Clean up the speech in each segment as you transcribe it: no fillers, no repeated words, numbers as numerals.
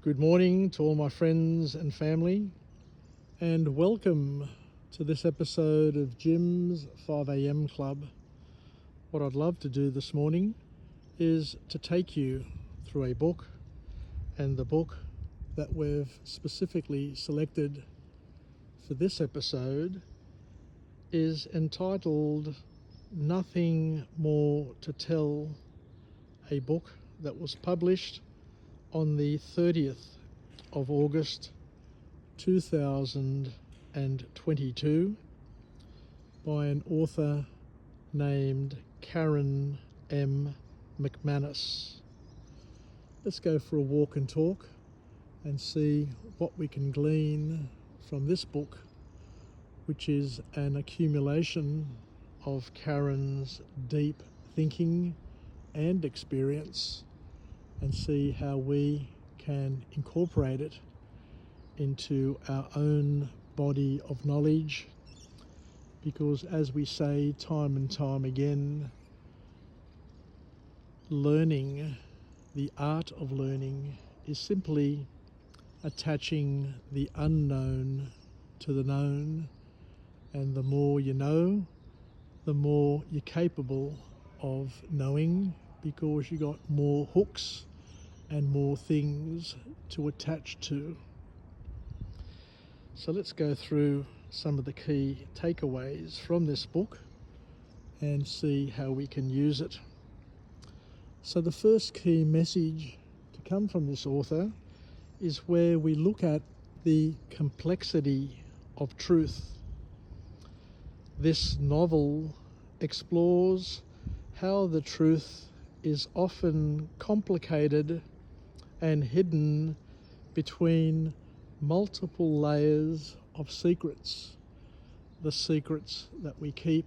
Good morning to all my friends and family, and welcome to this episode of Jim's 5am Club. What I'd love to do this morning is to take you through a book, and the book that we've specifically selected for this episode is entitled Nothing More to Tell, a book that was published on the 30th of August 2022 by an author named Karen M. McManus. Let's go for a walk and talk and see what we can glean from this book, which is an accumulation of Karen's deep thinking and experience, and see how we can incorporate it into our own body of knowledge. Because as we say time and time again, learning, the art of learning, is simply attaching the unknown to the known, and the more you know, the more you're capable of knowing, because you got more hooks and more things to attach to. So let's go through some of the key takeaways from this book and see how we can use it. So the first key message to come from this author is where we look at the complexity of truth. This novel explores how the truth is often complicated and hidden between multiple layers of secrets. The secrets that we keep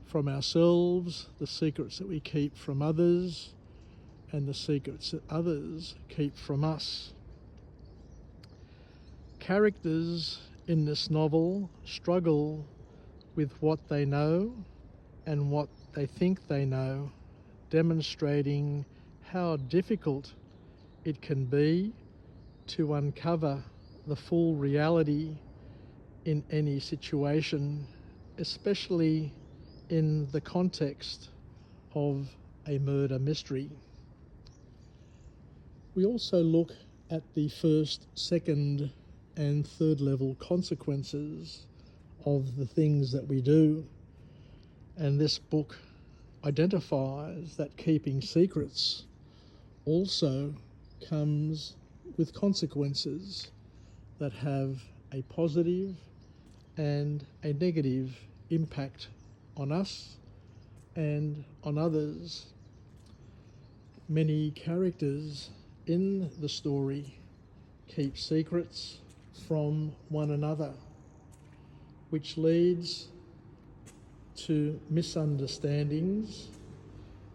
from ourselves, the secrets that we keep from others, and the secrets that others keep from us. Characters in this novel struggle with what they know and what they think they know, demonstrating how difficult it can be to uncover the full reality in any situation, especially in the context of a murder mystery. We also look at the first, second, and third level consequences of the things that we do, and this book identifies that keeping secrets also comes with consequences that have a positive and a negative impact on us and on others. Many characters in the story keep secrets from one another, which leads to misunderstandings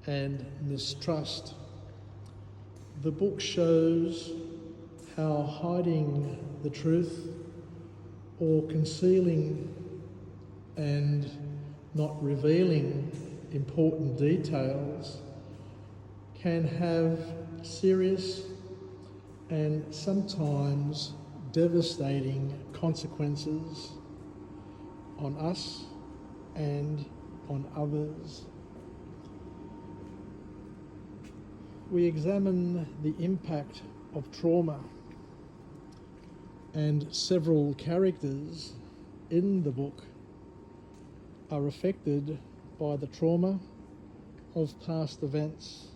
and mistrust. The book shows how hiding the truth or concealing and not revealing important details can have serious and sometimes devastating consequences on us and on others. We examine the impact of trauma, and several characters in the book are affected by the trauma of past events.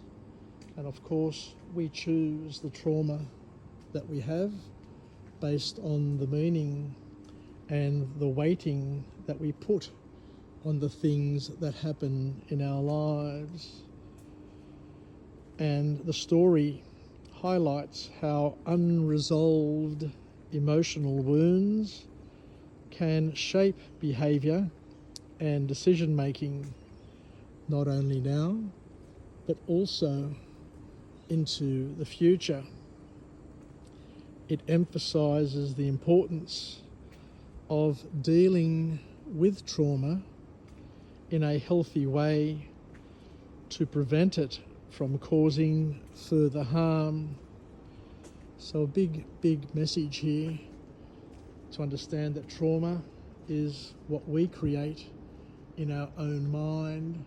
And of course, we choose the trauma that we have based on the meaning and the weighting that we put on the things that happen in our lives. And the story highlights how unresolved emotional wounds can shape behaviour and decision making, not only now, but also into the future. It emphasises the importance of dealing with trauma in a healthy way to prevent it from causing further harm. So a big message here to understand that trauma is what we create in our own mind,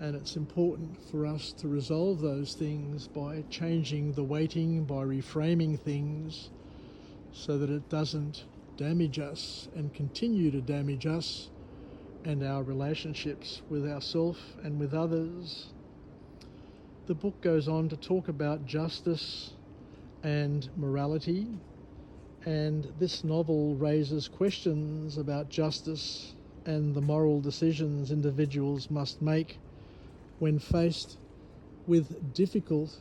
and it's important for us to resolve those things by changing the weighting, by reframing things so that it doesn't damage us and continue to damage us and our relationships with ourselves and with others. The book goes on to talk about justice and morality, and this novel raises questions about justice and the moral decisions individuals must make when faced with difficult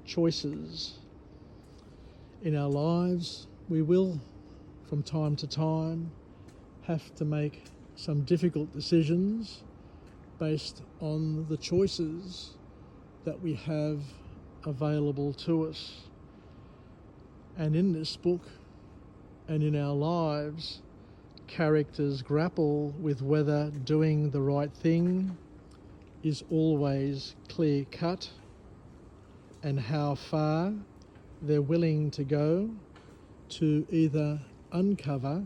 choices. In our lives, we will, from time to time, have to make some difficult decisions based on the choices that we have available to us. And in this book and in our lives, characters grapple with whether doing the right thing is always clear-cut and how far they're willing to go to either uncover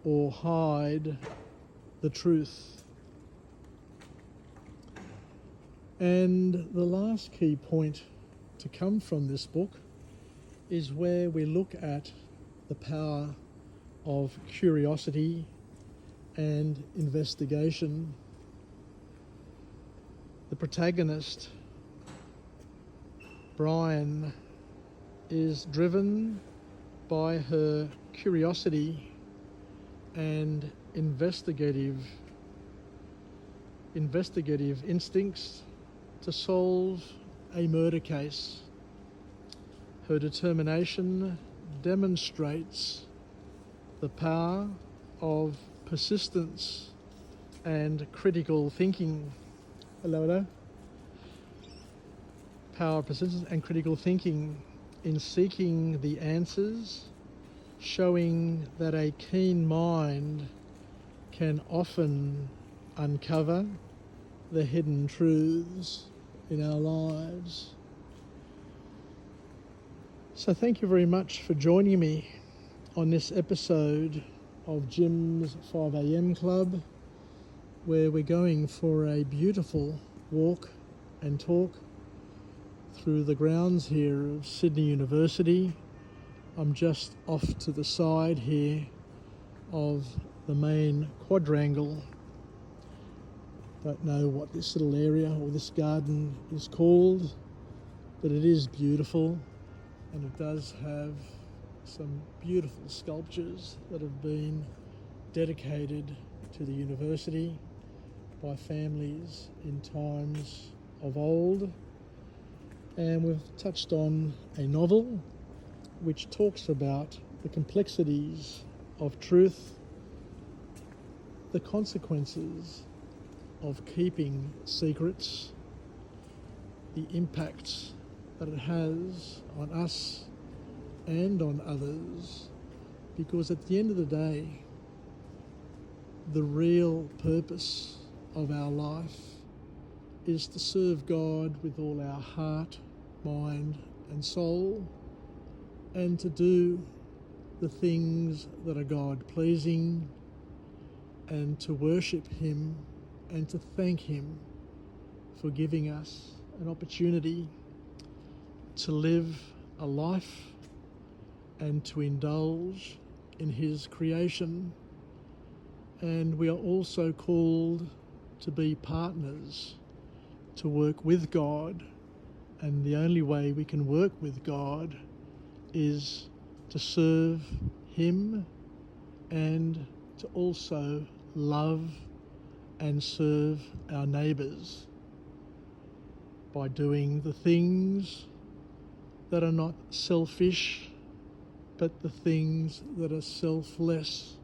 or hide the truth. And the last key point to come from this book is where we look at the power of curiosity and investigation. The protagonist, Brian, is driven by her curiosity and investigative instincts to solve a murder case. Her determination demonstrates the power of persistence and critical thinking. Hello. Power of persistence and critical thinking in seeking the answers, showing that a keen mind can often uncover the hidden truths in our lives. So thank you very much for joining me on this episode of Jim's 5am Club, where we're going for a beautiful walk and talk through the grounds here of Sydney University. I'm just off to the side here of the main quadrangle. Don't know what this little area or this garden is called, but it is beautiful, and it does have some beautiful sculptures that have been dedicated to the university by families in times of old. And we've touched on a novel which talks about the complexities of truth, the consequences of keeping secrets, the impacts that it has on us and on others, because at the end of the day, the real purpose of our life is to serve God with all our heart, mind and soul, and to do the things that are God-pleasing, and to worship Him and to thank Him for giving us an opportunity to live a life and to indulge in His creation. And we are also called to be partners, to work with God, and the only way we can work with God is to serve Him and to also love and serve our neighbours by doing the things that are not selfish, but the things that are selfless,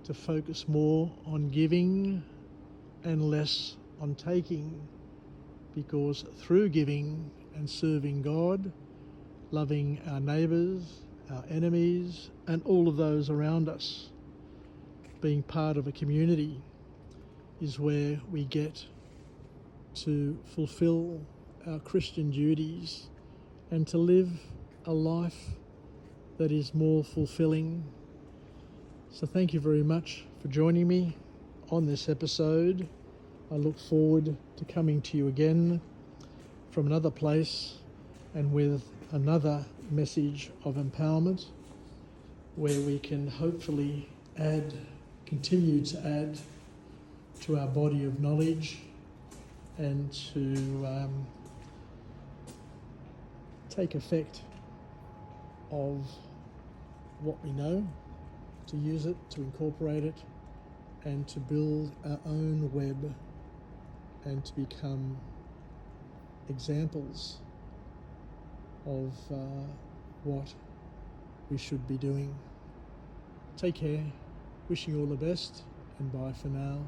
to focus more on giving and less on taking, because through giving and serving God, loving our neighbours, our enemies, and all of those around us, being part of a community is where we get to fulfill our Christian duties and to live a life that is more fulfilling. So thank you very much for joining me on this episode. I look forward to coming to you again from another place and with another message of empowerment, where we can hopefully continue to add to our body of knowledge and to take effect of what we know, to use it, to incorporate it, and to build our own web and to become examples of what we should be doing. Take care, wishing you all the best, and bye for now.